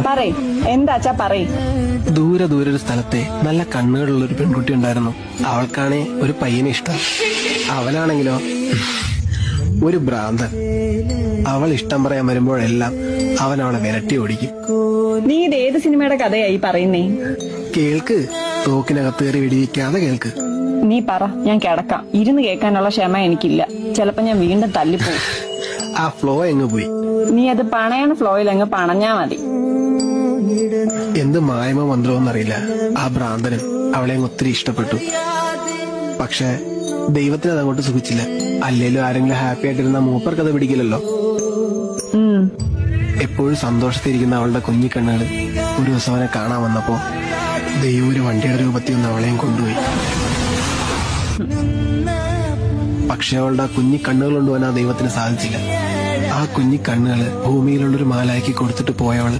പറയ്, എന്താച്ചാ പറയ്. ദൂരെ ഒരു സ്ഥലത്തെ നല്ല കണ്ണുകളുള്ള ഒരു പെൺകുട്ടി ഉണ്ടായിരുന്നു. അവൾക്കാണെ ഒരു പയ്യനെ ഇഷ്ടം. അവനാണെങ്കിലോ ഒരു ഭ്രാന്തൻ. അവൾ ഇഷ്ടം പറയാൻ വരുമ്പോഴെല്ലാം അവൻ അവളെ വിരട്ടി ഓടിക്കും. നീ ഇത് ഏത് സിനിമയുടെ കഥയായി പറയുന്നേ? കേൾക്ക്, തോക്കിനകത്ത് കയറി വെടിവെക്കാതെ കേൾക്ക്. നീ പറ, ഞാൻ കിടക്കാം. ഇരുന്ന് കേൾക്കാനുള്ള ക്ഷമ എനിക്കില്ല. ചിലപ്പോ ഞാൻ വീണ്ടും തല്ലിപ്പോവും. ആ ഫ്ലോ എങ്ങ് പോയി. നീ അത് പണയണ ഫ്ലോയിൽ അങ്ങ് പണഞ്ഞാ മതി. എന്ത് മായമോ മന്ത്രമൊന്നറിയില്ല, ആ ഭ്രാന്തനും അവളെ ഒത്തിരി ഇഷ്ടപ്പെട്ടു. പക്ഷെ ദൈവത്തിന് അതങ്ങോട്ട് സുഖിച്ചില്ല. അല്ലേലും ആരെങ്കിലും ഹാപ്പി ആയിട്ടിരുന്ന മൂപ്പർക്കത് പിടിക്കില്ലല്ലോ. എപ്പോഴും സന്തോഷത്തിരിക്കുന്ന അവളുടെ കുഞ്ഞിക്കണ്ണുകൾ ഒരു ദിവസം അവനെ കാണാൻ വന്നപ്പോ ദൈവം ഒരു വണ്ടിയുടെ രൂപത്തിൽ ഒന്ന് അവളെയും കൊണ്ടുപോയി. പക്ഷെ അവളുടെ കുഞ്ഞിക്കണ്ണുകൾ കൊണ്ടുപോകാൻ ആ ദൈവത്തിന് സാധിച്ചില്ല. ആ കുഞ്ഞിക്കണ്ണുകൾ ഭൂമിയിലുള്ളൊരു മാലാക്കി കൊടുത്തിട്ട് പോയവള്